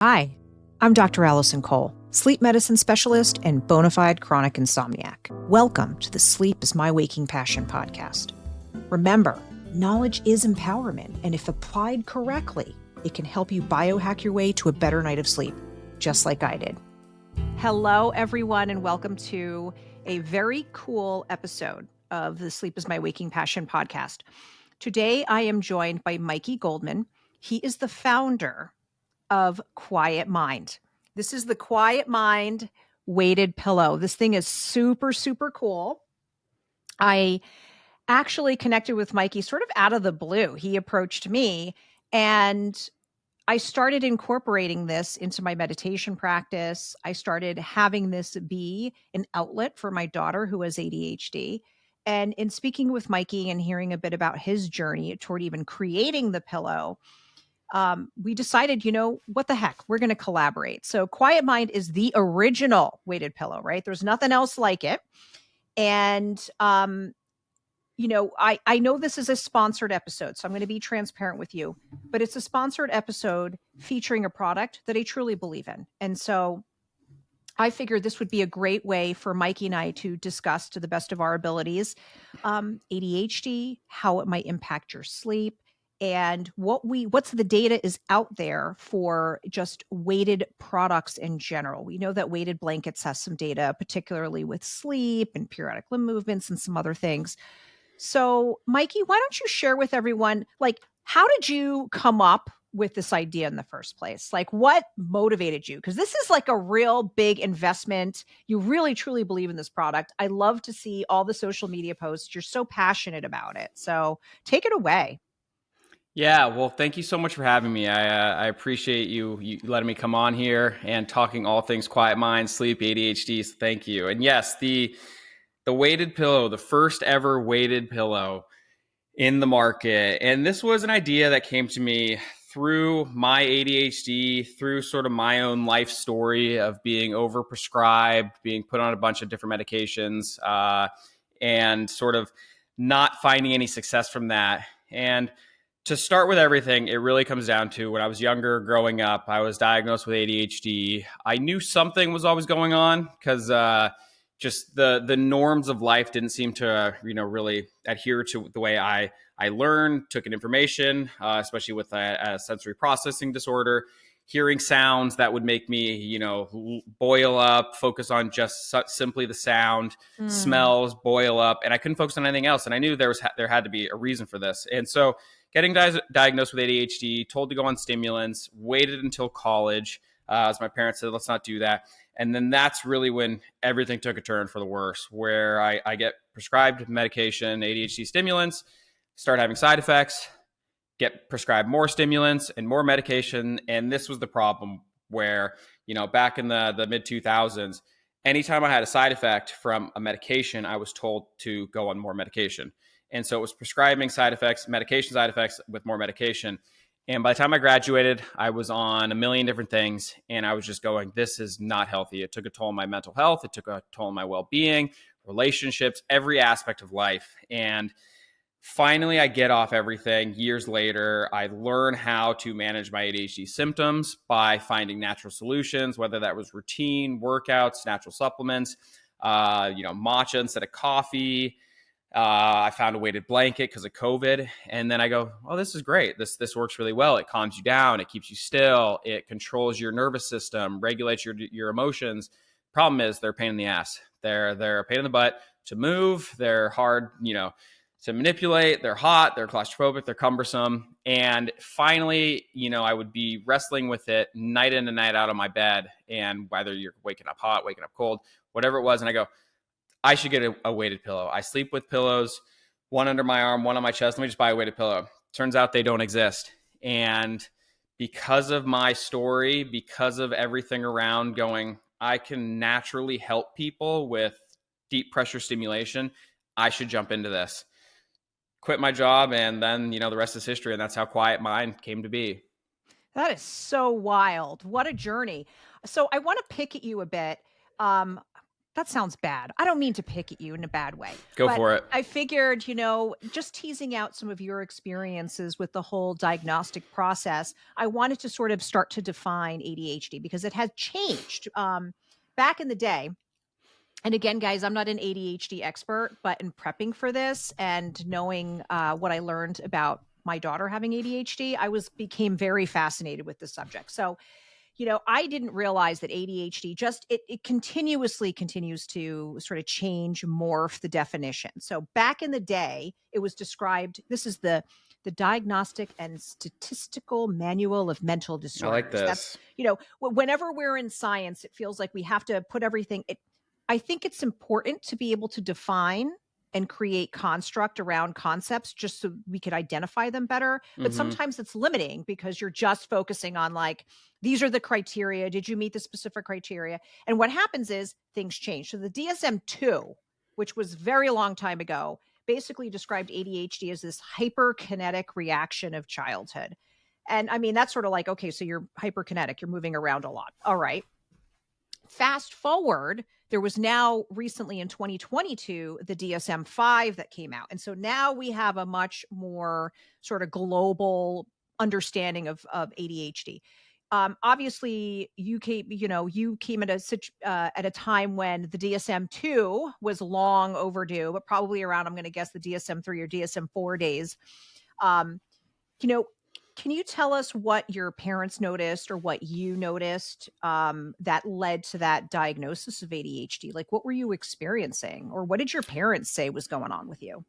Hi, I'm Dr. Alison Kole, sleep medicine specialist and bona fide chronic insomniac. Welcome to the Sleep is My Waking Passion podcast. Remember, knowledge is empowerment, and if applied correctly, it can help you biohack your way to a better night of sleep, just like I did. Hello, everyone, and welcome to a very cool episode of the Sleep is My Waking Passion podcast. Today, I am joined by Mikey Goldman. He is the founder of Quiet Mind. This is the Quiet Mind weighted pillow. This thing is super, super cool. I actually connected with Mikey sort of out of the blue. He approached me and I started incorporating this into my meditation practice. I started having this be an outlet for my daughter who has ADHD. And in speaking with Mikey and hearing a bit about his journey toward even creating the pillow, we decided, what the heck, we're going to collaborate. So Quiet Mind is the original weighted pillow, right? There's nothing else like it. And, I know this is a sponsored episode, so I'm going to be transparent with you, but it's a sponsored episode featuring a product that I truly believe in. And so I figured this would be a great way for Mikey and I to discuss to the best of our abilities, ADHD, how it might impact your sleep, and what's the data is out there for just weighted products in general. We know that weighted blankets has some data, particularly with sleep and periodic limb movements and some other things. So, Mikey, why don't you share with everyone, how did you come up with this idea in the first place? Like, what motivated you? Because this is like a real big investment. You really, truly believe in this product. I love to see all the social media posts. You're so passionate about it. So take it away. Yeah, well, thank you so much for having me. I appreciate you letting me come on here and talking all things quiet mind, sleep, ADHD. So thank you. And yes, the weighted pillow, the first ever weighted pillow in the market. And this was an idea that came to me through my ADHD, through sort of my own life story of being overprescribed, being put on a bunch of different medications, and sort of not finding any success from that. And to start with everything, it really comes down to when I was younger, growing up, I was diagnosed with ADHD. I knew something was always going on because just the norms of life didn't seem to really adhere to the way I learned, took in information, especially with a sensory processing disorder, hearing sounds that would make me boil up, focus on just simply the sound, smells, boil up, and I couldn't focus on anything else. And I knew there had to be a reason for this, and so getting diagnosed with ADHD, told to go on stimulants, waited until college, as my parents said, let's not do that. And then that's really when everything took a turn for the worse, where I get prescribed medication, ADHD stimulants, start having side effects, get prescribed more stimulants and more medication. And this was the problem where, back in the mid 2000s, anytime I had a side effect from a medication, I was told to go on more medication. And so it was prescribing side effects, medication side effects with more medication. And by the time I graduated, I was on a million different things. And I was just going, this is not healthy. It took a toll on my mental health. It took a toll on my well-being, relationships, every aspect of life. And finally, I get off everything. Years later, I learn how to manage my ADHD symptoms by finding natural solutions, whether that was routine, workouts, natural supplements, matcha instead of coffee. I found a weighted blanket because of COVID. And then I go, oh, this is great. This works really well. It calms you down. It keeps you still. It controls your nervous system, regulates your emotions. Problem is they're a pain in the ass. They're a pain in the butt to move. They're hard, to manipulate. They're hot. They're claustrophobic. They're cumbersome. And finally, I would be wrestling with it night in and night out on my bed. And whether you're waking up hot, waking up cold, whatever it was. And I go, I should get a weighted pillow. I sleep with pillows, one under my arm, one on my chest. Let me just buy a weighted pillow. Turns out they don't exist. And because of my story, because of everything around going, I can naturally help people with deep pressure stimulation. I should jump into this. Quit my job, and then, the rest is history. And that's how Quiet Mind came to be. That is so wild. What a journey. So I want to pick at you a bit. That sounds bad. I don't mean to pick at you in a bad way, Go but for it. I figured, just teasing out some of your experiences with the whole diagnostic process, I wanted to sort of start to define ADHD because it has changed. Back in the day, and again, guys, I'm not an ADHD expert, but in prepping for this and knowing what I learned about my daughter having ADHD, became very fascinated with the subject. So, I didn't realize that ADHD it continuously continues to sort of change, morph the definition. So back in the day, it was described, this is the Diagnostic and Statistical Manual of Mental I like Disorders. That's, this. whenever we're in science, it feels like we have to put everything, I think it's important to be able to define and create construct around concepts just so we could identify them better. But sometimes it's limiting because you're just focusing on like, these are the criteria. Did you meet the specific criteria? And what happens is things change. So the DSM-2, which was very long time ago, basically described ADHD as this hyperkinetic reaction of childhood. And I mean, that's sort of like, okay, so you're hyperkinetic, you're moving around a lot. All right. Fast forward, there was now recently in 2022, the DSM-5 that came out. And so now we have a much more sort of global understanding of ADHD. Obviously, you came at a time when the DSM-2 was long overdue, but probably around, I'm going to guess, the DSM-3 or DSM-4 days. You know, Can you tell us what your parents noticed or what you noticed that led to that diagnosis of ADHD? Like, what were you experiencing, or what did your parents say was going on with you?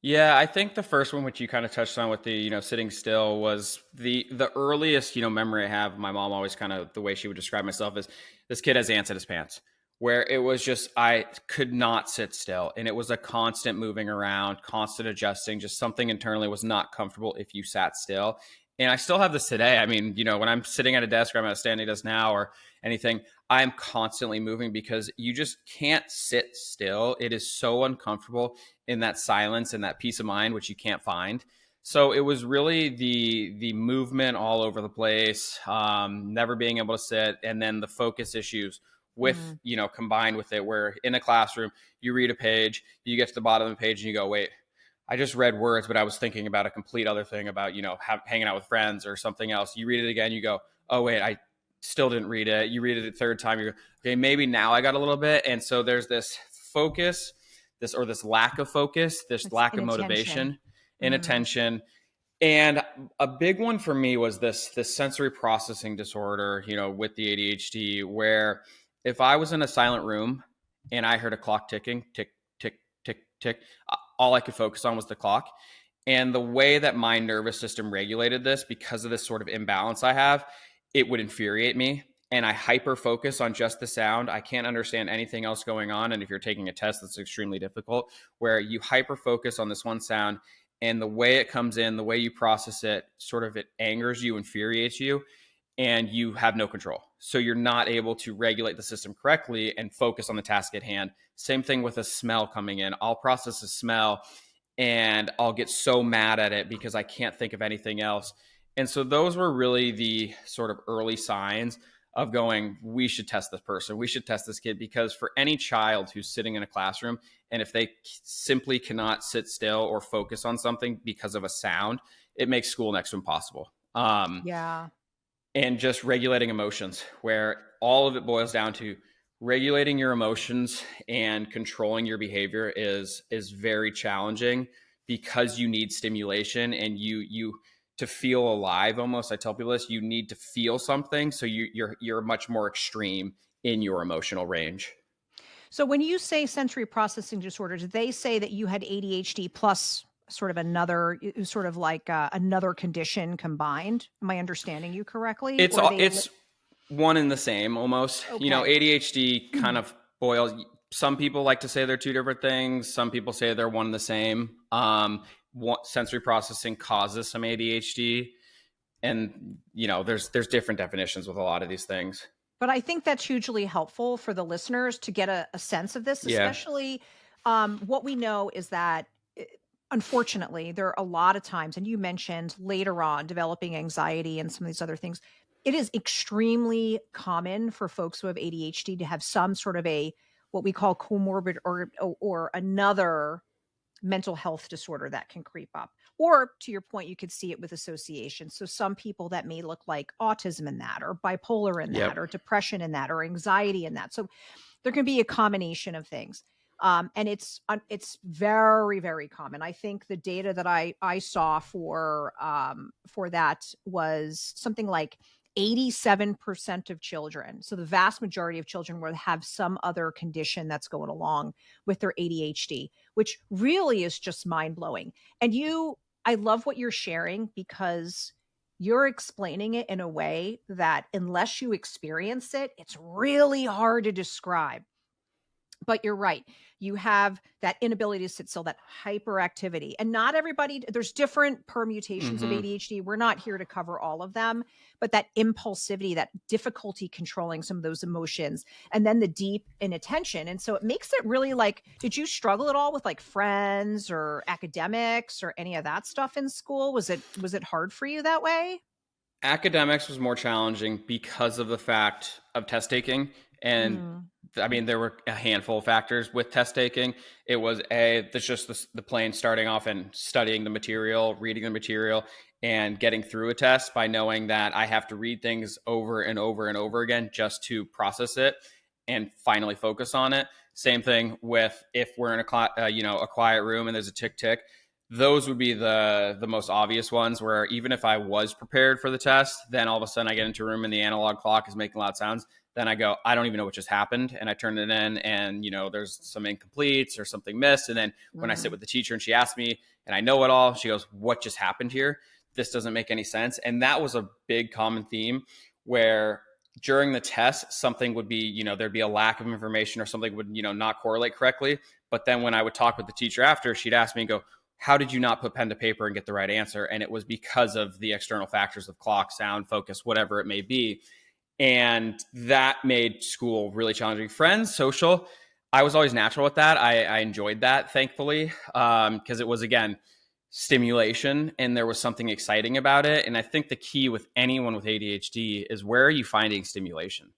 Yeah, I think the first one, which you kind of touched on with the, sitting still, was the earliest, memory I have. My mom always kind of, the way she would describe myself is, this kid has ants in his pants, where it was just, I could not sit still. And it was a constant moving around, constant adjusting, just something internally was not comfortable if you sat still. And I still have this today. I mean, when I'm sitting at a desk or I'm at a standing desk now or anything, I'm constantly moving because you just can't sit still. It is so uncomfortable in that silence and that peace of mind, which you can't find. So it was really the movement all over the place, never being able to sit, and then the focus issues with, combined with it, where in a classroom, you read a page, you get to the bottom of the page and you go, wait, I just read words, but I was thinking about a complete other thing about, hanging out with friends or something else. You read it again, you go, oh, wait, I still didn't read it. You read it a third time, you go, okay, maybe now I got a little bit. And so there's this focus, this lack of focus, this lack of motivation and attention. And a big one for me was this sensory processing disorder, with the ADHD, where if I was in a silent room and I heard a clock ticking, tick, tick, tick, tick, all I could focus on was the clock. And the way that my nervous system regulated this, because of this sort of imbalance I have, it would infuriate me. And I hyper focus on just the sound. I can't understand anything else going on. And if you're taking a test, that's extremely difficult, where you hyper focus on this one sound. And the way it comes in, the way you process it, sort of it angers you, infuriates you, and you have no control. So you're not able to regulate the system correctly and focus on the task at hand. Same thing with a smell coming in. I'll process a smell and I'll get so mad at it because I can't think of anything else. And so those were really the sort of early signs of going, we should test this person. We should test this kid, because for any child who's sitting in a classroom, and if they simply cannot sit still or focus on something because of a sound, it makes school next to impossible. Yeah. And just regulating emotions, where all of it boils down to regulating your emotions and controlling your behavior is very challenging, because you need stimulation and you to feel alive. Almost, I tell people this, you need to feel something. So you're much more extreme in your emotional range. So when you say sensory processing disorder, do they say that you had ADHD plus sort of another, sort of like another condition combined? Am I understanding you correctly? It's one and the same almost. Okay. ADHD kind of boils. Some people like to say they're two different things. Some people say they're one and the same. Sensory processing causes some ADHD, and there's different definitions with a lot of these things. But I think that's hugely helpful for the listeners to get a sense of this, especially what we know is that, unfortunately, there are a lot of times, and you mentioned later on developing anxiety and some of these other things. It is extremely common for folks who have ADHD to have some sort of a what we call comorbid or another mental health disorder that can creep up. Or to your point, you could see it with association. So some people that may look like autism in that, or bipolar in that, Yep. or depression in that, or anxiety in that. So there can be a combination of things. And it's very, very common. I think the data that I saw for that was something like 87% of children. So the vast majority of children will have some other condition that's going along with their ADHD, which really is just mind blowing. And I love what you're sharing because you're explaining it in a way that unless you experience it, it's really hard to describe. But you're right. You have that inability to sit still, that hyperactivity. And not everybody, there's different permutations of Hmm. ADHD. We're not here to cover all of them, but that impulsivity, that difficulty controlling some of those emotions, and then the deep inattention. And so it makes it really like, did you struggle at all with like friends or academics or any of that stuff in school? Was it hard for you that way? Academics was more challenging because of the fact of test taking. And Mm, I mean, there were a handful of factors with test taking. It was that's just the plain starting off and studying the material, reading the material, and getting through a test by knowing that I have to read things over and over and over again just to process it and finally focus on it. Same thing with if we're in a quiet room and there's a tick tick. Those would be the most obvious ones where even if I was prepared for the test, then all of a sudden I get into a room and the analog clock is making loud sounds. Then I go, I don't even know what just happened. And I turn it in and, there's some incompletes or something missed. And then when I sit mm. with the teacher and she asks me and I know it all, she goes, what just happened here? This doesn't make any sense. And that was a big common theme where during the test, something would be, there'd be a lack of information or something would, not correlate correctly. But then when I would talk with the teacher after, she'd ask me and go, how did you not put pen to paper and get the right answer? And it was because of the external factors of clock, sound, focus, whatever it may be. And that made school really challenging. Friends, social, I was always natural with that. I enjoyed that, thankfully, because it was, again, stimulation and there was something exciting about it. And I think the key with anyone with ADHD is where are you finding stimulation?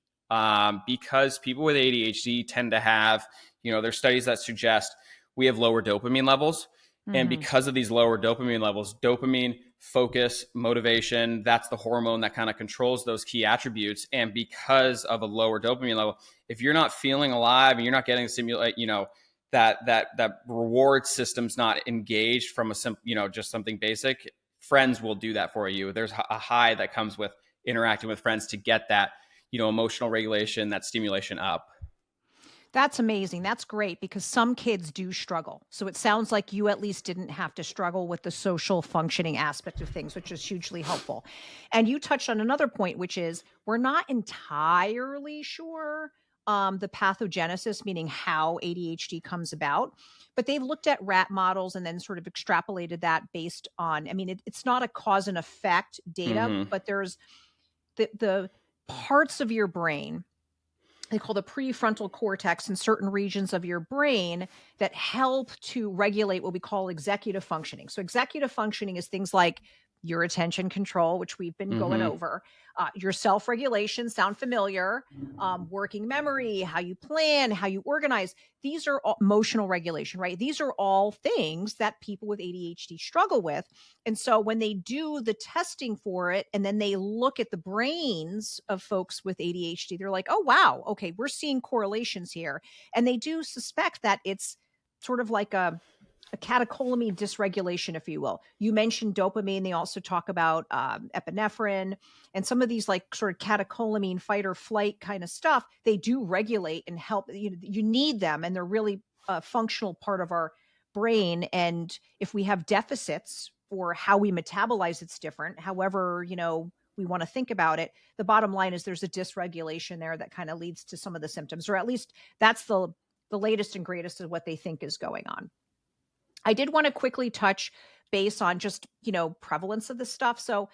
Because people with ADHD tend to have, there's studies that suggest we have lower dopamine levels. And Mhm. because of these lower dopamine levels, dopamine, focus, motivation, that's the hormone that kind of controls those key attributes. And because of a lower dopamine level, if you're not feeling alive and you're not getting stimulate, that reward system's not engaged from just something basic, friends will do that for you. There's a high that comes with interacting with friends to get that, emotional regulation, that stimulation up. That's amazing. That's great because some kids do struggle. So it sounds like you at least didn't have to struggle with the social functioning aspect of things, which is hugely helpful. And you touched on another point, which is we're not entirely sure the pathogenesis, meaning how ADHD comes about. But they looked at rat models and then sort of extrapolated that based on, I mean, it's not a cause and effect data, Mm-hmm. but there's the parts of your brain they call the prefrontal cortex in certain regions of your brain that help to regulate what we call executive functioning. So, executive functioning is things like your attention control, which we've been going Mm-hmm. over, your self regulation, sound familiar, working memory, how you plan, how you organize. These are all, emotional regulation, right? These are all things that people with ADHD struggle with. And so when they do the testing for it and then they look at the brains of folks with ADHD, they're like, oh, wow, okay, we're seeing correlations here. And they do suspect that it's sort of like a catecholamine dysregulation, if you will. You mentioned dopamine. They also talk about epinephrine and some of these like sort of catecholamine fight or flight kind of stuff. They do regulate and help. You need them, and they're really a functional part of our brain. And if we have deficits or how we metabolize, it's different. However, we want to think about it. The bottom line is there's a dysregulation there that kind of leads to some of the symptoms, or at least that's the latest and greatest of what they think is going on. I did want to quickly touch base on just, prevalence of this stuff. So,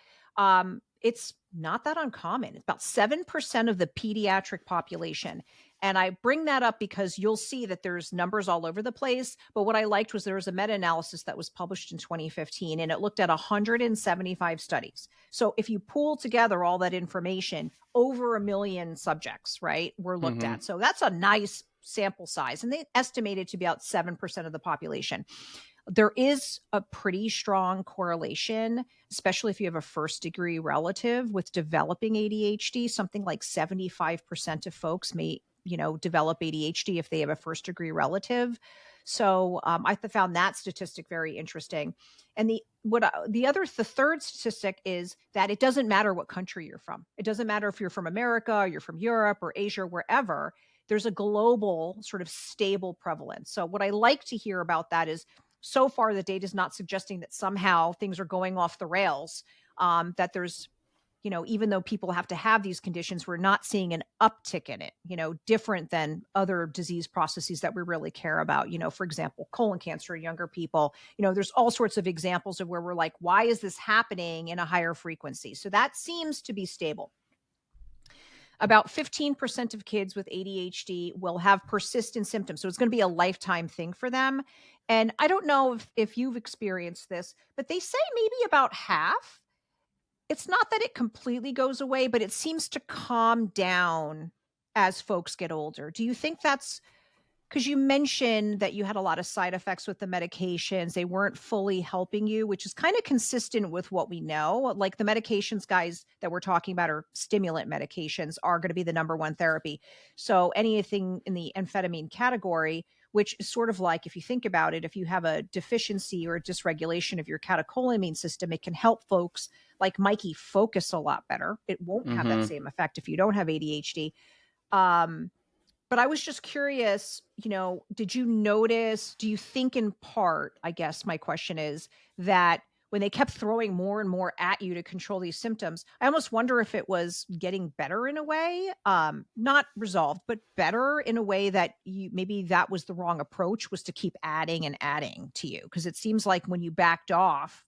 it's not that uncommon. It's about 7% of the pediatric population. And I bring that up because you'll see that there's numbers all over the place. But what I liked was there was a meta-analysis that was published in 2015, and it looked at 175 studies. So if you pool together all that information, over 1 million subjects, right, were looked at. So that's a nice sample size. And they estimated to be about 7% of the population. There is a pretty strong correlation, especially if you have a first degree relative with developing ADHD. Something like 75% of folks may, develop ADHD if they have a first degree relative. So I found that statistic very interesting. And the third statistic is that it doesn't matter what country you're from. It doesn't matter if you're from America, or you're from Europe or Asia, wherever. There's a global sort of stable prevalence. So what I like to hear about that is, so far, the data is not suggesting that somehow things are going off the rails, that there's, even though people have to have these conditions, we're not seeing an uptick in it, different than other disease processes that we really care about. For example, colon cancer in younger people, there's all sorts of examples of where we're like, why is this happening in a higher frequency? So that seems to be stable. About 15% of kids with ADHD will have persistent symptoms. So it's going to be a lifetime thing for them. And I don't know if you've experienced this, but they say maybe about half. It's not that it completely goes away, but it seems to calm down as folks get older. Do you think that's because you mentioned that you had a lot of side effects with the medications? They weren't fully helping you, which is kind of consistent with what we know. Like the medications, guys, that we're talking about are stimulant medications, are going to be the number one therapy. So anything in the amphetamine category, which is sort of like, if you think about it, if you have a deficiency or a dysregulation of your catecholamine system, it can help folks like Mikey focus a lot better. It won't have that same effect if you don't have ADHD. But I was just curious, did you notice, do you think in part, I guess my question is, that when they kept throwing more and more at you to control these symptoms, I almost wonder if it was getting better in a way, not resolved, but better in a way that maybe that was the wrong approach, was to keep adding and adding to you. Because it seems like when you backed off,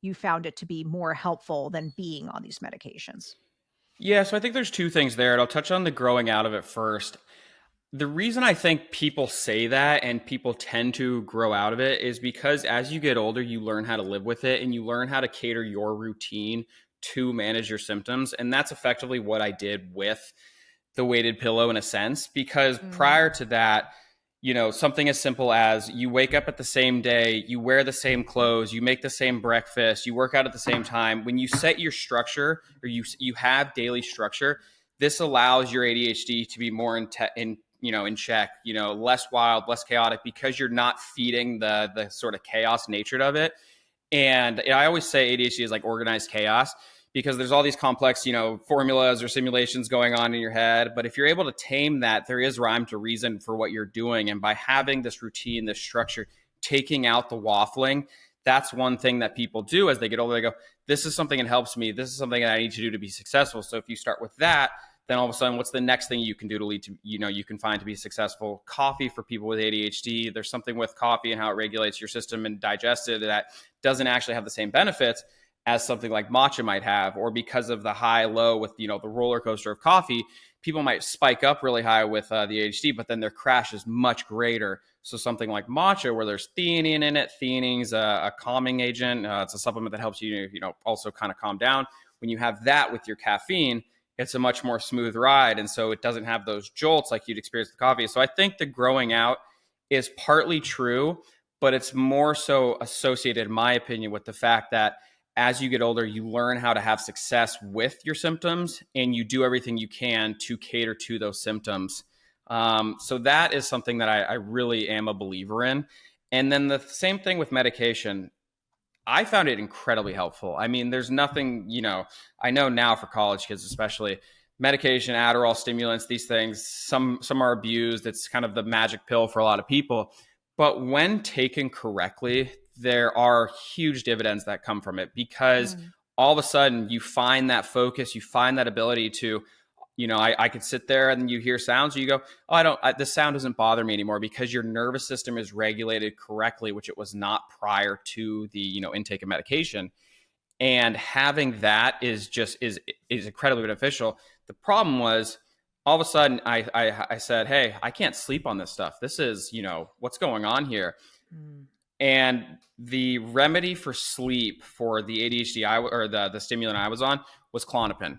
you found it to be more helpful than being on these medications. Yeah, so I think there's two things there, and I'll touch on the growing out of it first. The reason I think people say that and people tend to grow out of it is because as you get older, you learn how to live with it and you learn how to cater your routine to manage your symptoms. And that's effectively what I did with the weighted pillow in a sense, because prior to that, something as simple as you wake up at the same day, you wear the same clothes, you make the same breakfast, you work out at the same time. When you set your structure, or you have daily structure, this allows your ADHD to be more in check, less wild, less chaotic, because you're not feeding the sort of chaos nature of it. And I always say ADHD is like organized chaos, because there's all these complex, formulas or simulations going on in your head. But if you're able to tame that, there is rhyme to reason for what you're doing. And by having this routine, this structure, taking out the waffling, that's one thing that people do as they get older. They go, this is something that helps me. This is something that I need to do to be successful. So if you start with that, then all of a sudden, what's the next thing you can do to lead to, you can find to be successful? Coffee for people with ADHD. There's something with coffee and how it regulates your system and digests it that doesn't actually have the same benefits as something like matcha might have, or because of the high-low with, the roller coaster of coffee, people might spike up really high with the ADHD, but then their crash is much greater. So something like matcha, where there's theanine in it, theanine's a calming agent. It's a supplement that helps you, also kind of calm down. When you have that with your caffeine, it's a much more smooth ride. And so it doesn't have those jolts like you'd experience with coffee. So I think the growing out is partly true, but it's more so associated, in my opinion, with the fact that as you get older, you learn how to have success with your symptoms and you do everything you can to cater to those symptoms. So that is something that I really am a believer in. And then the same thing with medication. I found it incredibly helpful. I mean, there's nothing, I know now for college kids, especially medication, Adderall, stimulants, these things, some are abused. It's kind of the magic pill for a lot of people. But when taken correctly, there are huge dividends that come from it, because all of a sudden you find that focus, you find that ability to, I could sit there and you hear sounds, you go, this sound doesn't bother me anymore, because your nervous system is regulated correctly, which it was not prior to the, intake of medication. And having that is incredibly beneficial. The problem was all of a sudden I said, hey, I can't sleep on this stuff. This is, what's going on here? And the remedy for sleep for the ADHD or the stimulant I was on was Klonopin.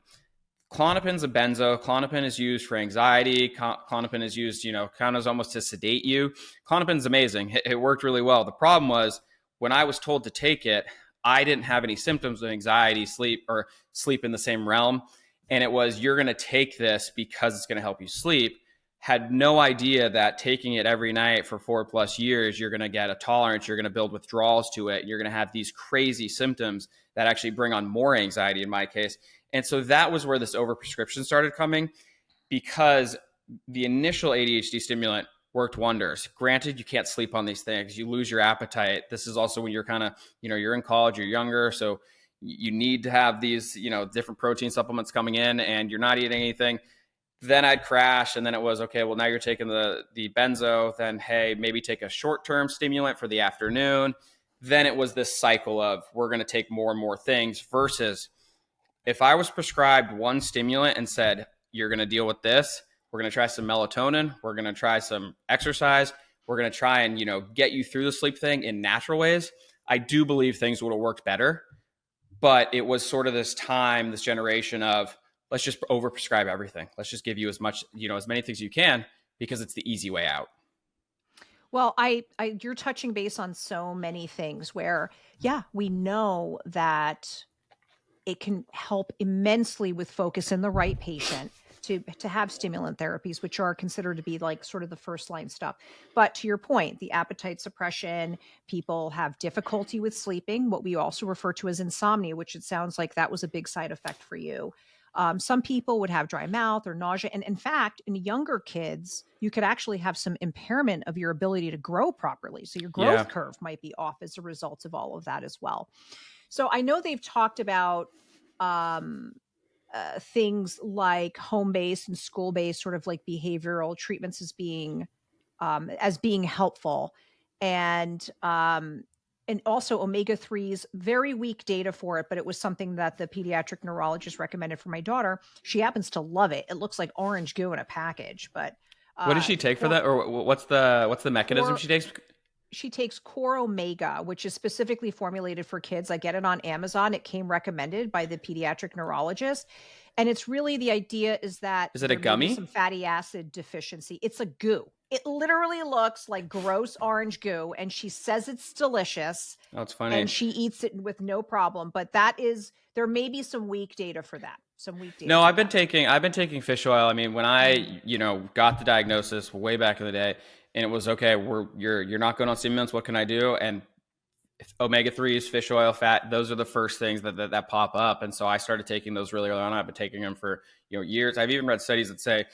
Klonopin's a benzo. Klonopin is used for anxiety. Klonopin is used, kind of almost to sedate you. Klonopin's amazing. It worked really well. The problem was when I was told to take it, I didn't have any symptoms of anxiety, sleep in the same realm. And it was, you're going to take this because it's going to help you sleep. Had no idea that taking it every night for 4+ years, you're going to get a tolerance, you're going to build withdrawals to it, you're going to have these crazy symptoms that actually bring on more anxiety in my case. And so that was where this overprescription started coming, because the initial ADHD stimulant worked wonders. Granted, you can't sleep on these things. You lose your appetite. This is also when you're kind of, you're in college, you're younger. So you need to have these, different protein supplements coming in, and you're not eating anything. Then I'd crash. And then it was, okay, well, now you're taking the benzo. Then, hey, maybe take a short-term stimulant for the afternoon. Then it was this cycle of, we're going to take more and more things, versus if I was prescribed one stimulant and said, you're going to deal with this, we're going to try some melatonin, we're going to try some exercise, we're going to try and, get you through the sleep thing in natural ways, I do believe things would have worked better. But it was sort of this generation of, let's just overprescribe everything. Let's just give you as much, as many things as you can, because it's the easy way out. Well, you're touching base on so many things where, we know that it can help immensely with focus in the right patient to have stimulant therapies, which are considered to be like sort of the first line stuff. But to your point, the appetite suppression, people have difficulty with sleeping, what we also refer to as insomnia, which it sounds like that was a big side effect for you. Some people would have dry mouth or nausea. And in fact, in younger kids, you could actually have some impairment of your ability to grow properly. So your growth curve might be off as a result of all of that as well. So I know they've talked about things like home-based and school-based sort of like behavioral treatments as being helpful. And also omega-3s, very weak data for it, but it was something that the pediatric neurologist recommended for my daughter. She happens to love it. It looks like orange goo in a package, but what does she take for that? Or what's the mechanism she takes? She takes Core Omega, which is specifically formulated for kids. I get it on Amazon. It came recommended by the pediatric neurologist. And it's really, the idea is that— Is it a gummy? Some fatty acid deficiency. It's a goo. It literally looks like gross orange goo, and she says it's delicious. Oh, it's funny. And she eats it with no problem. But there may be some weak data for that. No, I've been taking fish oil. I mean, when I, got the diagnosis way back in the day, and it was, okay, you're not going on stimulants, what can I do? And omega-3s, fish oil, fat, those are the first things that pop up. And so I started taking those really early on. I've been taking them for, years. I've even read studies that say,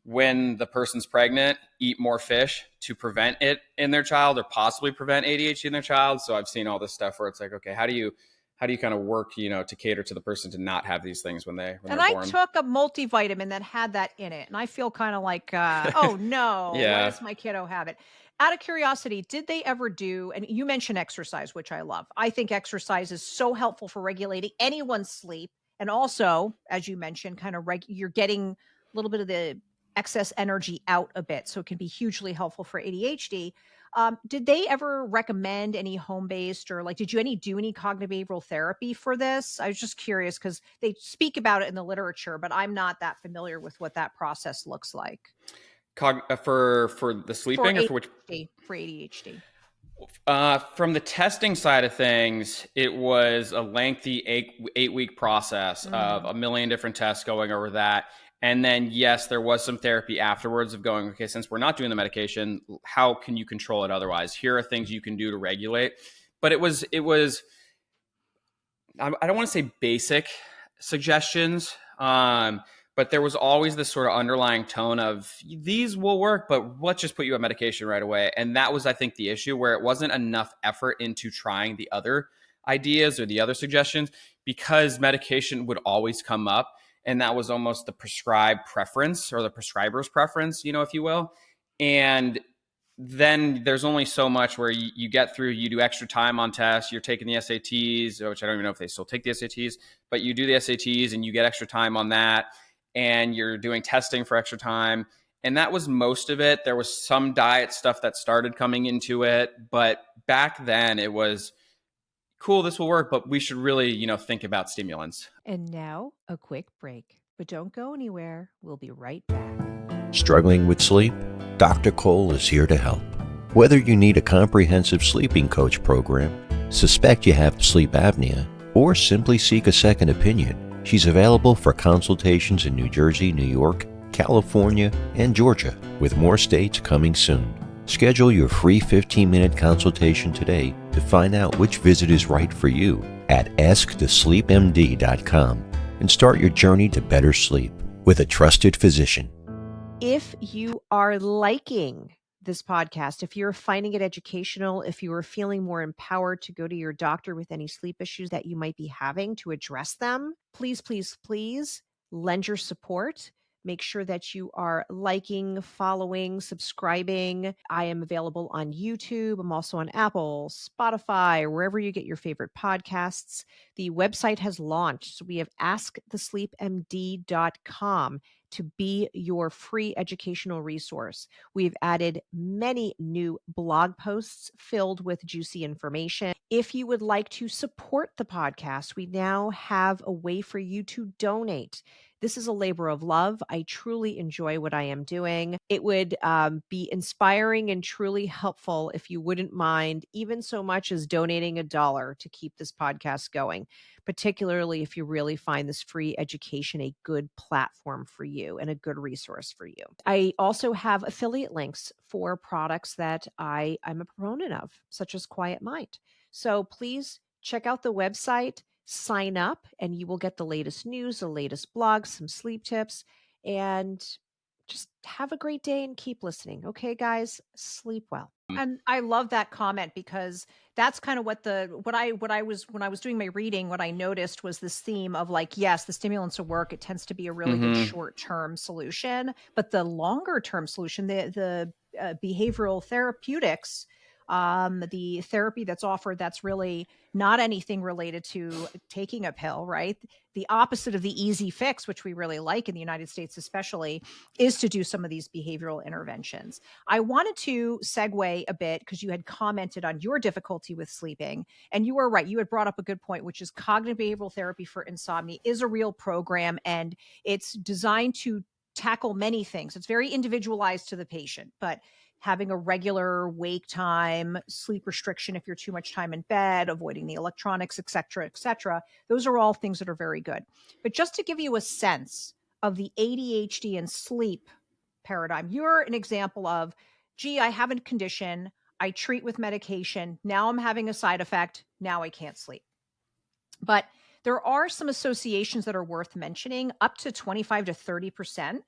when the person's pregnant, eat more fish to prevent it in their child, or possibly prevent ADHD in their child. So I've seen all this stuff where it's like, okay, how do you kind of work, to cater to the person to not have these things when they're born? I took a multivitamin that had that in it, and I feel kind of like, oh no, why does my kiddo have it? Out of curiosity, did they ever do, and you mentioned exercise, which I love. I think exercise is so helpful for regulating anyone's sleep. And also, as you mentioned, kind of you're getting a little bit of the excess energy out a bit. So it can be hugely helpful for ADHD. Did they ever recommend any home-based, or did you do any cognitive behavioral therapy for this? I was just curious because they speak about it in the literature, but I'm not that familiar with what that process looks like. For the sleeping, or for which? For ADHD. From the testing side of things, it was a lengthy 8-week process of a million different tests going over that. And then, yes, there was some therapy afterwards of going, okay, since we're not doing the medication, how can you control it otherwise? Here are things you can do to regulate. But it was, I don't want to say basic suggestions, but there was always this sort of underlying tone of, these will work, but let's just put you on medication right away. And that was, I think, the issue, where it wasn't enough effort into trying the other ideas or the other suggestions, because medication would always come up. And that was almost the prescribed preference, or the prescriber's preference, if you will. And then there's only so much where you get through, you do extra time on tests, you're taking the SATs, which I don't even know if they still take the SATs, but you do the SATs and you get extra time on that. and you're doing testing for extra time. And that was most of it. There was some diet stuff that started coming into it, but back then it was cool, this will work, but we should really, think about stimulants. And now a quick break, but don't go anywhere. We'll be right back. Struggling with sleep? Dr. Kole is here to help. Whether you need a comprehensive sleeping coach program, suspect you have sleep apnea, or simply seek a second opinion, she's available for consultations in New Jersey, New York, California, and Georgia, with more states coming soon. Schedule your free 15-minute consultation today to find out which visit is right for you at askthesleepmd.com and start your journey to better sleep with a trusted physician. If you are liking this podcast, if you're finding it educational, if you are feeling more empowered to go to your doctor with any sleep issues that you might be having to address them, please, please, please lend your support. Make sure that you are liking, following, subscribing. I am available on YouTube. I'm also on Apple, Spotify, or wherever you get your favorite podcasts. The website has launched. So we have askthesleepmd.com to be your free educational resource. We've added many new blog posts filled with juicy information. If you would like to support the podcast, we now have a way for you to donate. This is a labor of love. I truly enjoy what I am doing. It would be inspiring and truly helpful if you wouldn't mind even so much as donating $1 to keep this podcast going, particularly if you really find this free education a good platform for you and a good resource for you. I also have affiliate links for products that I'm a proponent of, such as Quiet Mind. So please check out the website. Sign up and you will get the latest news, the latest blogs, some sleep tips, and just have a great day and keep listening. Okay, guys, sleep well. And I love that comment because that's kind of what I was when I was doing my reading, what I noticed was this theme of like, yes, the stimulants will work. It tends to be a really good short-term solution, but the longer-term solution, the behavioral therapeutics, the therapy that's offered that's really not anything related to taking a pill, right? The opposite of the easy fix, which we really like in the United States especially, is to do some of these behavioral interventions. I wanted to segue a bit because you had commented on your difficulty with sleeping, and you were right. You had brought up a good point, which is cognitive behavioral therapy for insomnia is a real program, and it's designed to tackle many things. It's very individualized to the patient, but having a regular wake time, sleep restriction if you're too much time in bed, avoiding the electronics, et cetera, those are all things that are very good. But just to give you a sense of the ADHD and sleep paradigm, you're an example of, gee, I have a condition, I treat with medication, now I'm having a side effect, now I can't sleep. But there are some associations that are worth mentioning. Up to 25 to 30%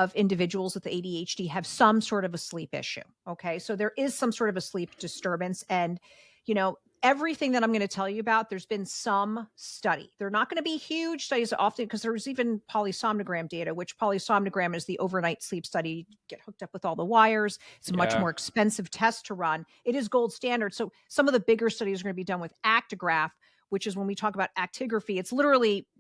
of individuals with ADHD have some sort of a sleep issue. Okay. So there is some sort of a sleep disturbance. And, everything that I'm going to tell you about, there's been some study. They're not going to be huge studies often because there's even polysomnogram data, which polysomnogram is the overnight sleep study. You get hooked up with all the wires. It's a much more expensive test to run. It is gold standard. So some of the bigger studies are going to be done with actigraph, which is when we talk about actigraphy, it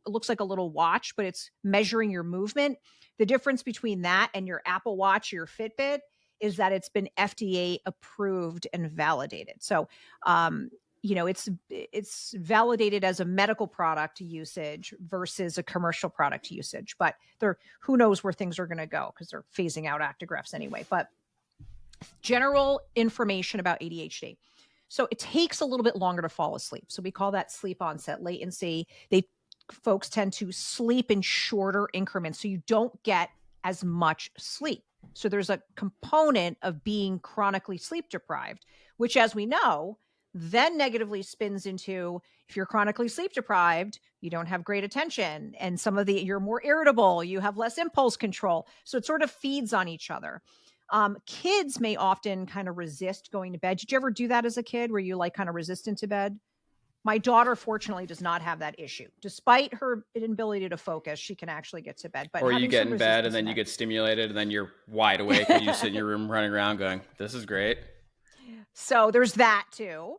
looks like a little watch, but it's measuring your movement. The difference between that and your Apple Watch or your Fitbit is that it's been FDA approved and validated. So, it's validated as a medical product usage versus a commercial product usage, but who knows where things are going to go because they're phasing out actigraphs anyway. But general information about ADHD. So it takes a little bit longer to fall asleep. So we call that sleep onset latency. Folks tend to sleep in shorter increments, so you don't get as much sleep. So there's a component of being chronically sleep deprived, which, as we know, then negatively spins into, if you're chronically sleep deprived, you don't have great attention, and you're more irritable, you have less impulse control. So it sort of feeds on each other. Kids may often kind of resist going to bed. Did you ever do that as a kid? Were you kind of resistant to bed? My daughter, fortunately, does not have that issue. Despite her inability to focus, she can actually get to bed. Or you get in bed and then you get stimulated and then you're wide awake and you sit in your room running around going, this is great. So there's that too.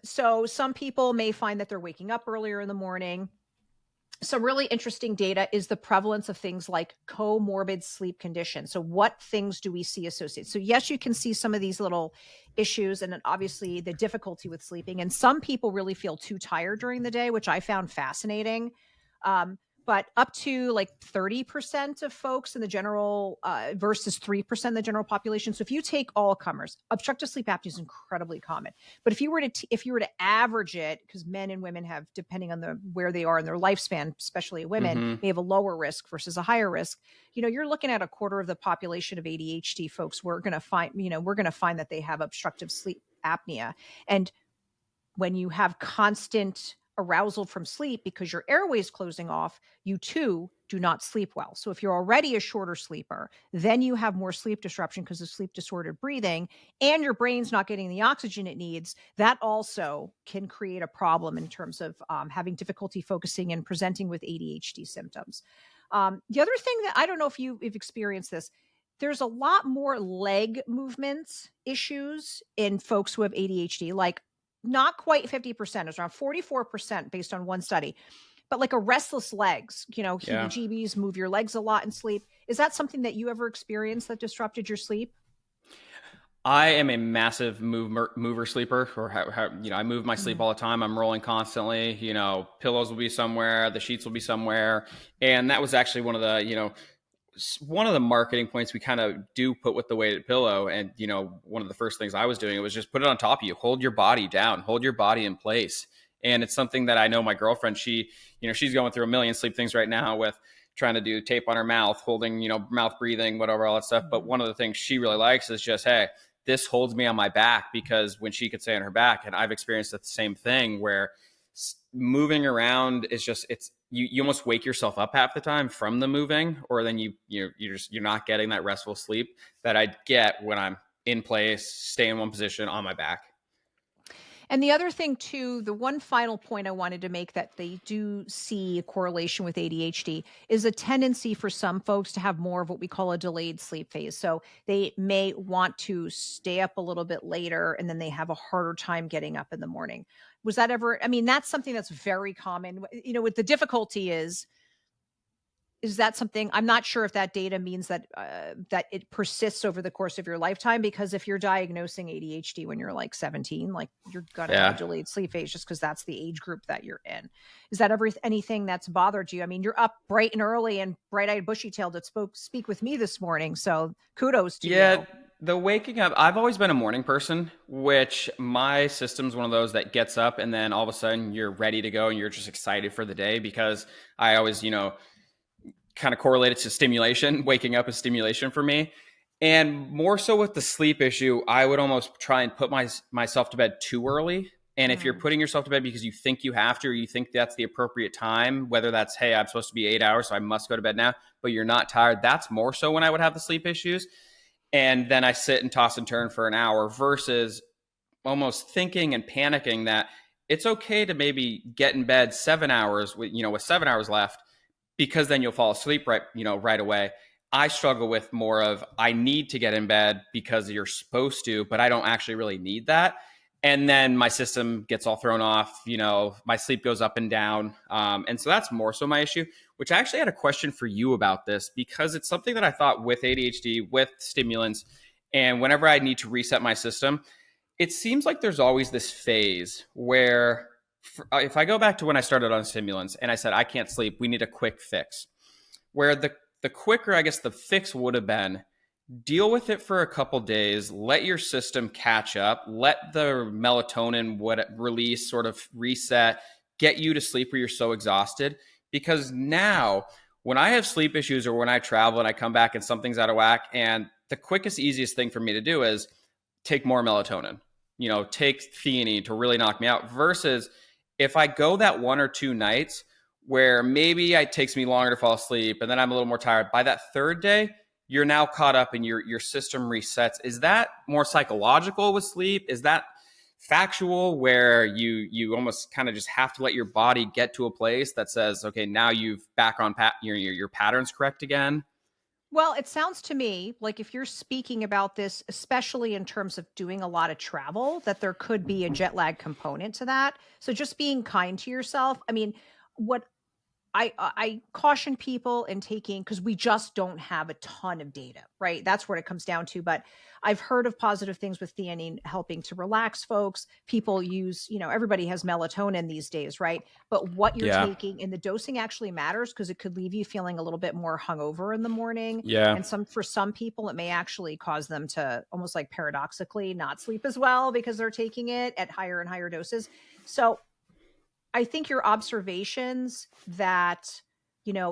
So some people may find that they're waking up earlier in the morning. Some really interesting data is the prevalence of things like comorbid sleep conditions. So what things do we see associated? So yes, you can see some of these little issues and then obviously the difficulty with sleeping. And some people really feel too tired during the day, which I found fascinating. Um, but up to like 30% of folks in the general versus 3% in the general population. So if you take all comers, obstructive sleep apnea is incredibly common. But if you were to average it, because men and women have, depending on where they are in their lifespan, especially women, may have a lower risk versus a higher risk. You're looking at a quarter of the population of ADHD folks. We're going to find that they have obstructive sleep apnea. And when you have constant arousal from sleep because your airway is closing off, you too do not sleep well. So if you're already a shorter sleeper, then you have more sleep disruption because of sleep disordered breathing, and your brain's not getting the oxygen it needs. That also can create a problem in terms of having difficulty focusing and presenting with ADHD symptoms. The other thing that I don't know if you've experienced this, there's a lot more leg movements issues in folks who have ADHD, like not quite 50%, it's around 44% based on one study, but like a restless legs, heebie-jeebies, move your legs a lot in sleep. Is that something that you ever experienced that disrupted your sleep? I am a massive mover sleeper, or I move my sleep all the time. I'm rolling constantly, pillows will be somewhere, the sheets will be somewhere. And that was actually one of the marketing points we kind of do put with the weighted pillow. And, one of the first things I was doing, it was just put it on top of you, hold your body down, hold your body in place. And it's something that I know my girlfriend, she's going through a million sleep things right now with trying to do tape on her mouth, holding, mouth breathing, whatever, all that stuff. But one of the things she really likes is just, hey, this holds me on my back, because when she could stay on her back, and I've experienced the same thing where moving around is just, you almost wake yourself up half the time from the moving, or then you're not getting that restful sleep that I get when I'm in place, stay in one position on my back. And the other thing too, the one final point I wanted to make that they do see a correlation with ADHD is a tendency for some folks to have more of what we call a delayed sleep phase. So they may want to stay up a little bit later and then they have a harder time getting up in the morning. Was that ever, that's something that's very common. What the difficulty is that something, I'm not sure if that data means that that it persists over the course of your lifetime, because if you're diagnosing ADHD when you're like 17, like you're going to have delayed sleep phase just because that's the age group that you're in. Is that anything that's bothered you? You're up bright and early and bright-eyed, bushy-tailed to speak with me this morning. So kudos to you. The waking up, I've always been a morning person, which my system's one of those that gets up and then all of a sudden you're ready to go and you're just excited for the day, because I always, kind of correlated to stimulation. Waking up is stimulation for me. And more so with the sleep issue, I would almost try and put myself to bed too early. And if you're putting yourself to bed because you think you have to, or you think that's the appropriate time, whether that's, hey, I'm supposed to be 8 hours, so I must go to bed now, but you're not tired, that's more so when I would have the sleep issues. And then I sit and toss and turn for an hour, versus almost thinking and panicking that it's okay to maybe get in bed 7 hours with 7 hours left, because then you'll fall asleep right away. I struggle with more of, I need to get in bed because you're supposed to, but I don't actually really need that. And then my system gets all thrown off, my sleep goes up and down. And so that's more so my issue, which I actually had a question for you about this, because it's something that I thought with ADHD, with stimulants, and whenever I need to reset my system, it seems like there's always this phase where, if I go back to when I started on stimulants and I said, I can't sleep, we need a quick fix, where the quicker, I guess, the fix would have been, deal with it for a couple days, let your system catch up, let the melatonin release sort of reset, get you to sleep where you're so exhausted. Because now when I have sleep issues, or when I travel and I come back and something's out of whack, and the quickest, easiest thing for me to do is take more melatonin, take theanine to really knock me out, versus if I go that 1 or 2 nights where maybe it takes me longer to fall asleep and then I'm a little more tired, by that third day, you're now caught up and your system resets. Is that more psychological with sleep? Is that factual, where you almost kind of just have to let your body get to a place that says, okay, now you've back on your pattern's correct again? Well, it sounds to me like if you're speaking about this, especially in terms of doing a lot of travel, that there could be a jet lag component to that. So just being kind to yourself. What I caution people in taking, because we just don't have a ton of data, right? That's what it comes down to. But I've heard of positive things with theanine helping to relax folks. People use, everybody has melatonin these days, right? But what you're Yeah. taking and the dosing actually matters, because it could leave you feeling a little bit more hungover in the morning. Yeah. And for some people, it may actually cause them to almost like paradoxically not sleep as well because they're taking it at higher and higher doses. So I think your observations that,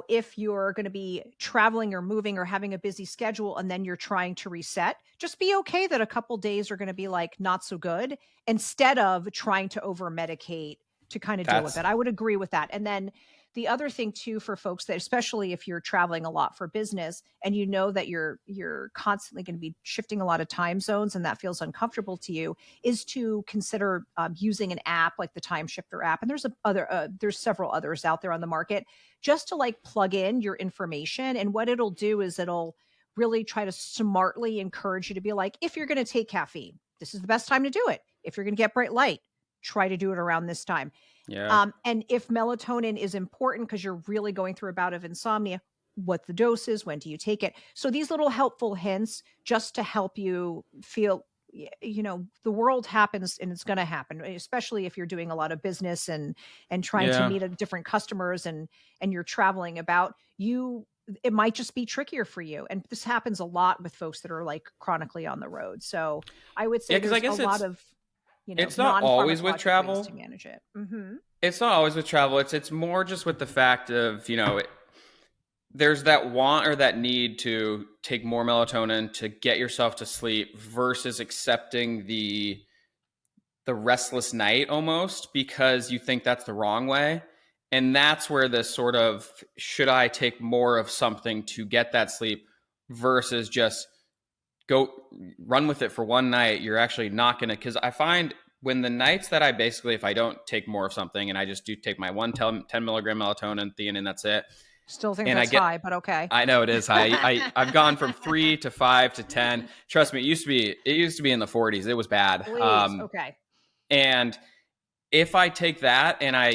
if you're going to be traveling or moving or having a busy schedule and then you're trying to reset, just be okay that a couple days are going to be like not so good, instead of trying to over medicate to kind of deal with That's it. I would agree with that. And then the other thing too, for folks that, especially if you're traveling a lot for business and you know that you're constantly going to be shifting a lot of time zones and that feels uncomfortable to you, is to consider using an app like the Time Shifter app. And there's several others out there on the market, just to like plug in your information. And what it'll do is it'll really try to smartly encourage you to be like, if you're going to take caffeine, this is the best time to do it. If you're going to get bright light, try to do it around this time. yeah. And if melatonin is important because you're really going through a bout of insomnia, what the dose is, when do you take it? So these little helpful hints just to help you feel, the world happens and it's going to happen, especially if you're doing a lot of business and trying to Yeah. meet different customers and you're traveling about. It might just be trickier for you. And this happens a lot with folks that are like chronically on the road. So I would say Yeah, because I there's guess a lot of it's not always with non-pharmacologic ways travel. to manage it. Mm-hmm. It's not always with travel. It's more just with the fact of, there's that want or that need to take more melatonin to get yourself to sleep versus accepting the restless night almost because you think that's the wrong way. And that's where the sort of, should I take more of something to get that sleep versus just go run with it for one night. You're actually not going to, because I find when the nights that if I don't take more of something and I just do take my 10 milligram melatonin, theanine, that's it. Still think And that's high, but okay. I know it is high. I've gone from 3 to 5 to 10. Trust me, it used to be in the 40s. It was bad. Please, okay. And if I take that and I,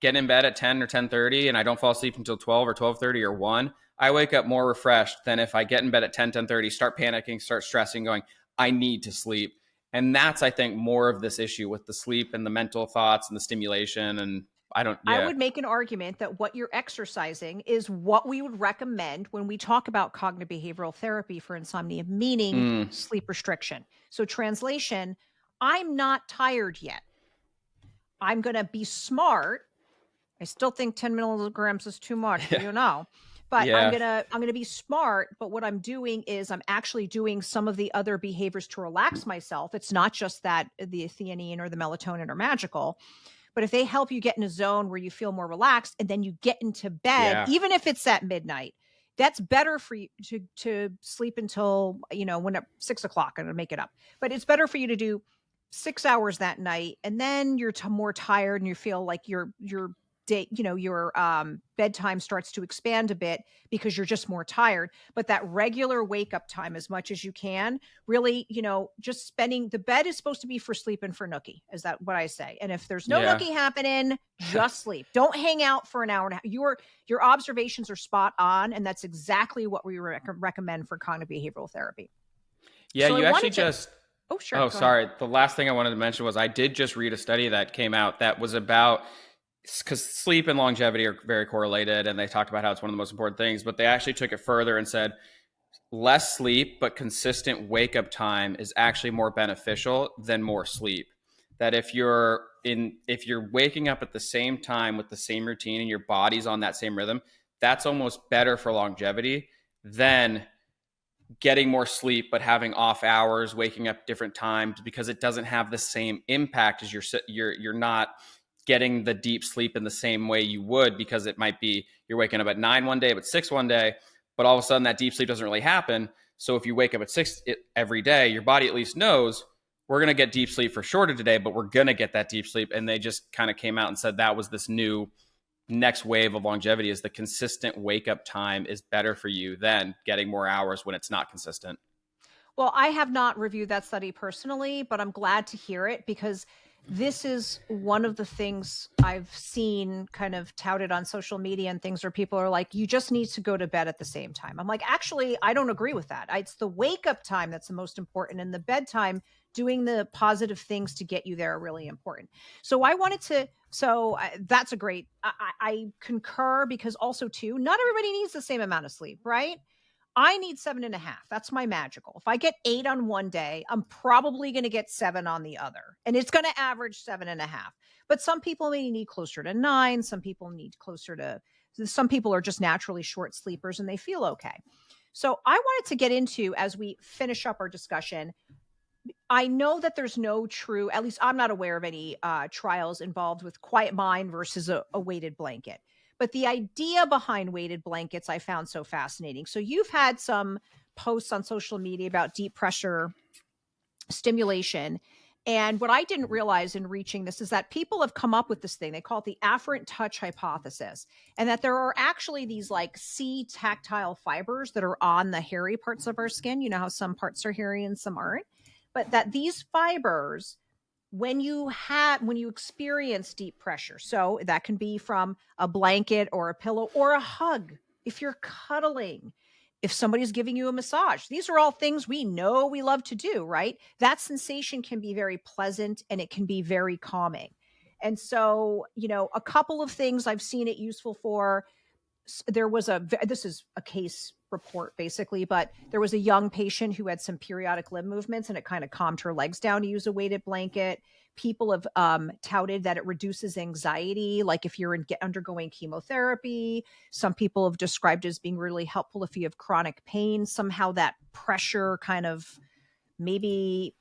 get in bed at 10 or 10:30 and I don't fall asleep until 12 or 12:30 or 1, I wake up more refreshed than if I get in bed at 10:30, start panicking, start stressing, going, I need to sleep. And that's, I think, more of this issue with the sleep and the mental thoughts and the stimulation. And I would make an argument that what you're exercising is what we would recommend when we talk about cognitive behavioral therapy for insomnia, meaning sleep restriction. So translation, I'm not tired yet. I'm going to be smart. I still think 10 milligrams is too much, but but I'm going to be smart. But what I'm doing is I'm actually doing some of the other behaviors to relax myself. It's not just that the theanine or the melatonin are magical, but if they help you get in a zone where you feel more relaxed and then you get into bed, even if it's at midnight, that's better for you to sleep until, when at 6 o'clock, I'm going to make it up, but it's better for you to do 6 hours that night. And then you're more tired and you feel like your day, your bedtime starts to expand a bit because you're just more tired. But that regular wake up time, as much as you can, really, just spending, the bed is supposed to be for sleep and for nookie. Is that what I say? And if there's no nookie happening, just sleep. Don't hang out for an hour and a half. Your observations are spot on. And that's exactly what we recommend for cognitive behavioral therapy. Yeah, So you actually just... Oh, sure. Oh, sorry. The last thing I wanted to mention was I did just read a study that came out that was about, because sleep and longevity are very correlated, and they talked about how it's one of the most important things, but they actually took it further and said less sleep but consistent wake up time is actually more beneficial than more sleep. That if you're waking up at the same time with the same routine and your body's on that same rhythm, that's almost better for longevity than getting more sleep but having off hours, waking up different times, because it doesn't have the same impact as you're not getting the deep sleep in the same way you would, because it might be you're waking up at 9 one day but 6 one day, but all of a sudden that deep sleep doesn't really happen. So if you wake up at 6 every day, your body at least knows we're going to get deep sleep for shorter today, but we're going to get that deep sleep. And they just kind of came out and said that was this new next wave of longevity, is the consistent wake up time is better for you than getting more hours when it's not consistent. Well, I have not reviewed that study personally, but I'm glad to hear it, because this is one of the things I've seen kind of touted on social media and things where people are like, you just need to go to bed at the same time. I'm like, actually, I don't agree with that. It's the wake up time that's the most important, and the bedtime, doing the positive things to get you there, are really important. So I wanted to, that's a great, I concur, because also too, not everybody needs the same amount of sleep, right? I need 7.5. That's my magical. If I get 8 on one day, I'm probably going to get 7 on the other. And it's going to average 7.5. But some people may need closer to 9. Some people need closer to, some people are just naturally short sleepers and they feel okay. So I wanted to get into, as we finish up our discussion, I know that there's no true, at least I'm not aware of any trials involved with quiet mind versus a weighted blanket. But the idea behind weighted blankets I found so fascinating. So you've had some posts on social media about deep pressure stimulation. And what I didn't realize in reaching this is that people have come up with this thing. They call it the afferent touch hypothesis. And that there are actually these like C tactile fibers that are on the hairy parts of our skin. You know how some parts are hairy and some aren't. But that these fibers, when you experience deep pressure, so that can be from a blanket or a pillow or a hug, if you're cuddling, if somebody's giving you a massage, these are all things we know we love to do, right? That sensation can be very pleasant and it can be very calming. And so, a couple of things I've seen it useful for. This is a case report basically, but there was a young patient who had some periodic limb movements and it kind of calmed her legs down to use a weighted blanket. People have touted that it reduces anxiety, like if you're undergoing chemotherapy. Some people have described it as being really helpful if you have chronic pain. Somehow that pressure kind of maybe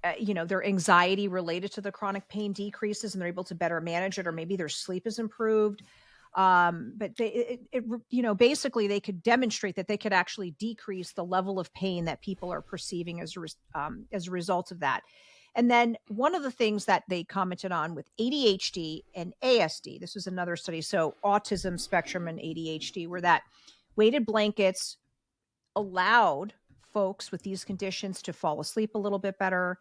their anxiety related to the chronic pain decreases and they're able to better manage it, or maybe their sleep is improved. But basically they could demonstrate that they could actually decrease the level of pain that people are perceiving as a result of that. And then one of the things that they commented on with ADHD and ASD, this was another study, so autism spectrum and ADHD, were that weighted blankets allowed folks with these conditions to fall asleep a little bit better,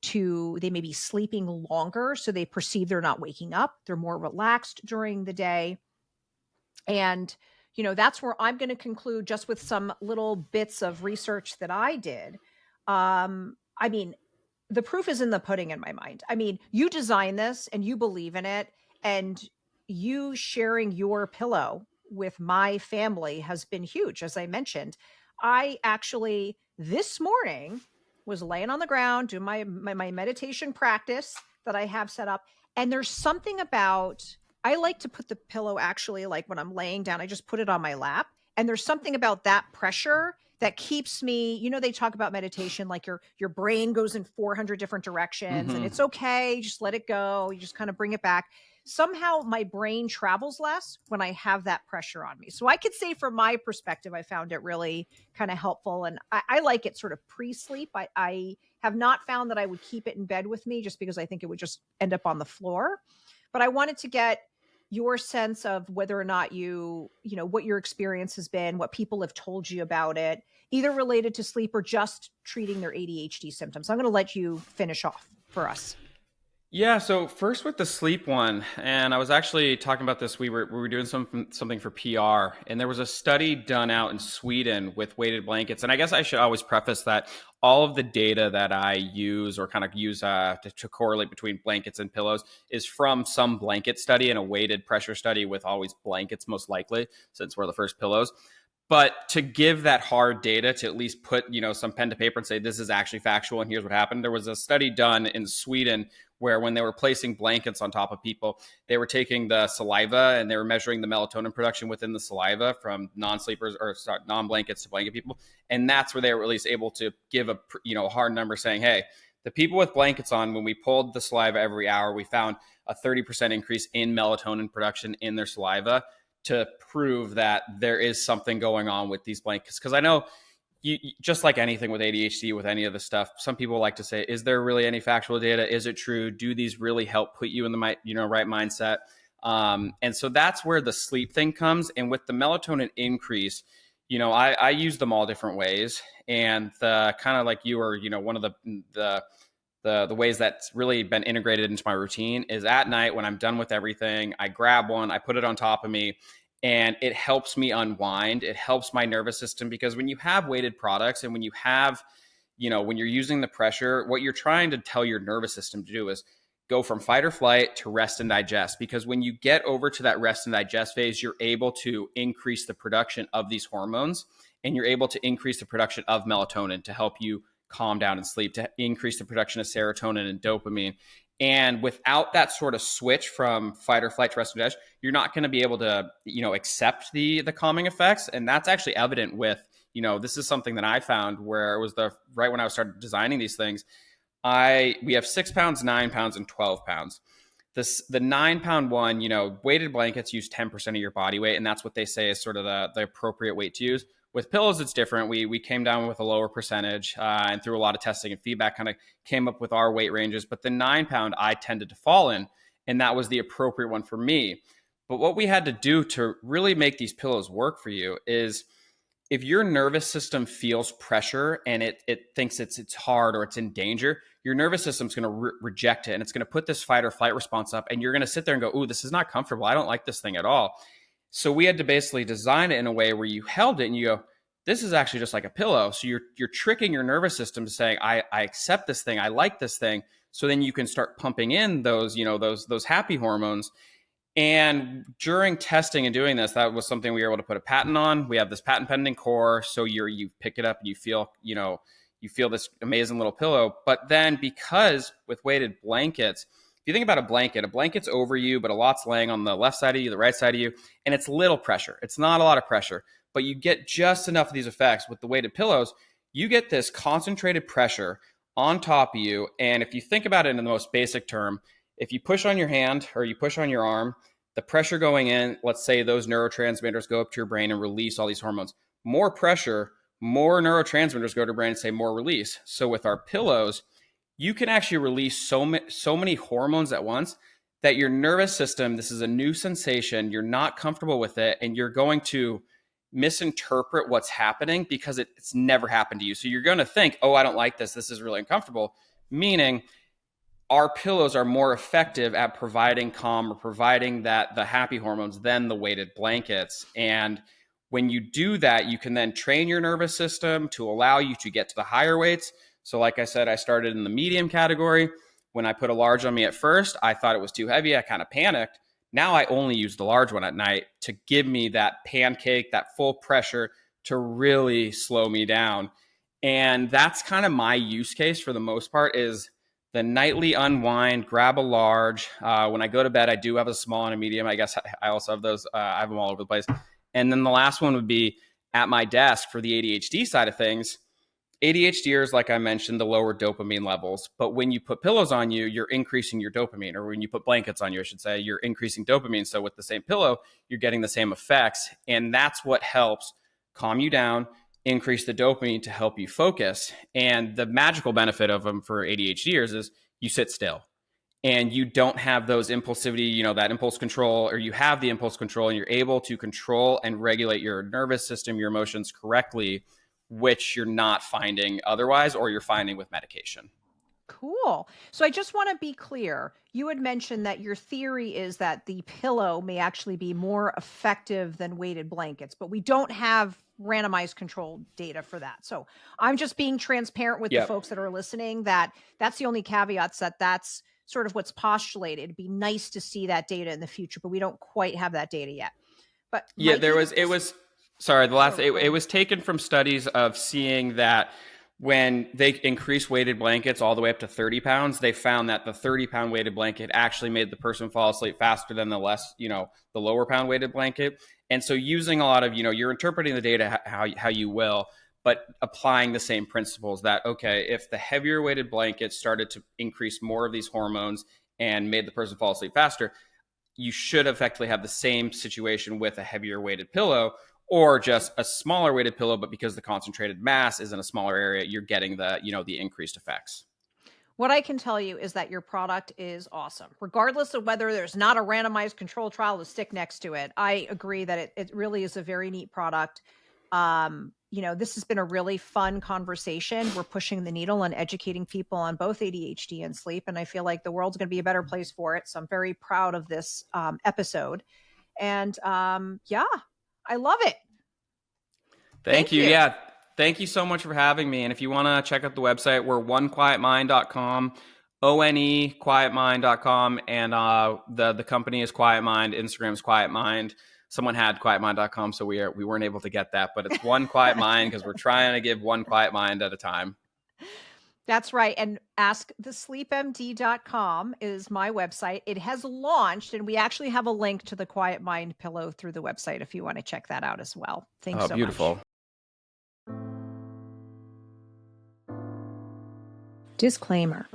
they may be sleeping longer, so they perceive they're not waking up, they're more relaxed during the day. And, that's where I'm going to conclude just with some little bits of research that I did. The proof is in the pudding in my mind. You design this and you believe in it, and you sharing your pillow with my family has been huge. As I mentioned, I actually this morning was laying on the ground doing my meditation practice that I have set up. And there's something about, I like to put the pillow actually, like when I'm laying down, I just put it on my lap. And there's something about that pressure that keeps me, they talk about meditation, like your brain goes in 400 different directions and it's okay. Just let it go. You just kind of bring it back. Somehow my brain travels less when I have that pressure on me. So I could say from my perspective, I found it really kind of helpful. And I like it sort of pre-sleep. I have not found that I would keep it in bed with me just because I think it would just end up on the floor. But I wanted to get your sense of whether or not what your experience has been, what people have told you about it, either related to sleep or just treating their ADHD symptoms. I'm going to let you finish off for us. Yeah. So first with the sleep one, and I was actually talking about this. We were doing something for PR, and there was a study done out in Sweden with weighted blankets. And I guess I should always preface that all of the data that I use or kind of use to correlate between blankets and pillows is from some blanket study and a weighted pressure study with always blankets, most likely, since we're the first pillows. But to give that hard data, to at least put, some pen to paper and say, this is actually factual and here's what happened. There was a study done in Sweden where when they were placing blankets on top of people, they were taking the saliva and they were measuring the melatonin production within the saliva from non-sleepers or non-blankets to blanket people. And that's where they were at least able to give a hard number saying, hey, the people with blankets on, when we pulled the saliva every hour, we found a 30% increase in melatonin production in their saliva, to prove that there is something going on with these blankets. Because I know you, just like anything with ADHD, with any of the stuff, some people like to say, is there really any factual data? Is it true? Do these really help put you in the right mindset? And so that's where the sleep thing comes. And with the melatonin increase, I use them all different ways. And the kind of like you were, one of the the ways that's really been integrated into my routine is at night when I'm done with everything, I grab one, I put it on top of me, and it helps me unwind. It helps my nervous system, because when you have weighted products and when you have, when you're using the pressure, what you're trying to tell your nervous system to do is go from fight or flight to rest and digest. Because when you get over to that rest and digest phase, you're able to increase the production of these hormones, and you're able to increase the production of melatonin to help you calm down and sleep, to increase the production of serotonin and dopamine. And without that sort of switch from fight or flight to rest and digest, you're not going to be able to, accept the calming effects. And that's actually evident with, this is something that I found where it was right when I started designing these things. We have 6 pounds, 9 pounds, and 12 pounds. The 9-pound one, weighted blankets use 10% of your body weight, and that's what they say is sort of the appropriate weight to use. With pillows, it's different. We came down with a lower percentage, and through a lot of testing and feedback, kind of came up with our weight ranges. But the 9-pound I tended to fall in, and that was the appropriate one for me. But what we had to do to really make these pillows work for you is, if your nervous system feels pressure and it thinks it's hard or it's in danger, your nervous system's going to reject it, and it's going to put this fight or flight response up, and you're going to sit there and go, "Ooh, this is not comfortable. I don't like this thing at all." So we had to basically design it in a way where you held it and you go, "This is actually just like a pillow." So you're tricking your nervous system to saying, I accept this thing. I like this thing. So then you can start pumping in those, those happy hormones. And during testing and doing this, that was something we were able to put a patent on. We have this patent pending core. So you pick it up and you feel this amazing little pillow. But then, because with weighted blankets, if you think about a blanket's over you, but a lot's laying on the left side of you, the right side of you, and it's little pressure. It's not a lot of pressure, but you get just enough of these effects. With the weighted pillows, you get this concentrated pressure on top of you. And if you think about it in the most basic term, if you push on your hand or you push on your arm, the pressure going in, let's say those neurotransmitters go up to your brain and release all these hormones. More pressure, more neurotransmitters go to your brain and say more release. So with our pillows, you can actually release so many hormones at once that your nervous system, this is a new sensation, you're not comfortable with it, and you're going to misinterpret what's happening because it's never happened to you. So you're going to think, "Oh, I don't like this. This is really uncomfortable," meaning our pillows are more effective at providing calm or providing the happy hormones than the weighted blankets. And when you do that, you can then train your nervous system to allow you to get to the higher weights. So like I said, I started in the medium category. When I put a large on me at first, I thought it was too heavy. I kind of panicked. Now I only use the large one at night to give me that pancake, that full pressure to really slow me down. And that's kind of my use case for the most part, is the nightly unwind, grab a large. When I go to bed, I do have a small and a medium. I guess I also have those. I have them all over the place. And then the last one would be at my desk for the ADHD side of things. ADHDers, like I mentioned, the lower dopamine levels. But when you put pillows on you, you're increasing your dopamine. Or when you put blankets on you, I should say, you're increasing dopamine. So with the same pillow, you're getting the same effects. And that's what helps calm you down, increase the dopamine to help you focus. And the magical benefit of them for ADHDers is you sit still and you don't have those impulsivity, that impulse control, or you have the impulse control and you're able to control and regulate your nervous system, your emotions correctly, which you're not finding otherwise, or you're finding with medication. Cool. So I just want to be clear. You had mentioned that your theory is that the pillow may actually be more effective than weighted blankets, but we don't have randomized controlled data for that. So I'm just being transparent with the folks that are listening, that's the only caveats, that's sort of what's postulated. It'd be nice to see that data in the future, but we don't quite have that data yet. But yeah, it was taken from studies of seeing that when they increased weighted blankets all the way up to 30 pounds, they found that the 30-pound weighted blanket actually made the person fall asleep faster than the lower pound weighted blanket. And so using a lot of, you're interpreting the data how you will, but applying the same principles that, okay, if the heavier weighted blanket started to increase more of these hormones and made the person fall asleep faster, you should effectively have the same situation with a heavier weighted pillow, or just a smaller weighted pillow, but because the concentrated mass is in a smaller area, you're getting the increased effects. What I can tell you is that your product is awesome, regardless of whether there's not a randomized control trial to stick next to it. I agree that it really is a very neat product. this has been a really fun conversation. We're pushing the needle and educating people on both ADHD and sleep. And I feel like the world's going to be a better place for it. So I'm very proud of this episode. And I love it. Thank you. Yeah. Thank you so much for having me. And if you want to check out the website, we're onequietmind.com, ONE-quietmind.com. And the company is Quiet Mind. Instagram's Quiet Mind. Someone had quietmind.com, so we weren't able to get that, but it's One Quiet Mind because we're trying to give one quiet mind at a time. That's right. And askthesleepmd.com is my website. It has launched, and we actually have a link to the Quiet Mind pillow through the website if you want to check that out as well. Thanks so much. Beautiful. Disclaimer.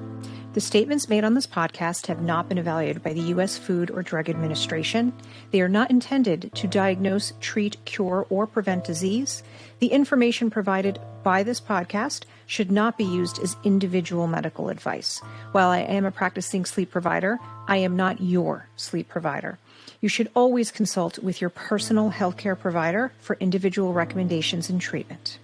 The statements made on this podcast have not been evaluated by the U.S. Food or Drug Administration. They are not intended to diagnose, treat, cure, or prevent disease. The information provided by this podcast should not be used as individual medical advice. While I am a practicing sleep provider, I am not your sleep provider. You should always consult with your personal healthcare provider for individual recommendations and treatment.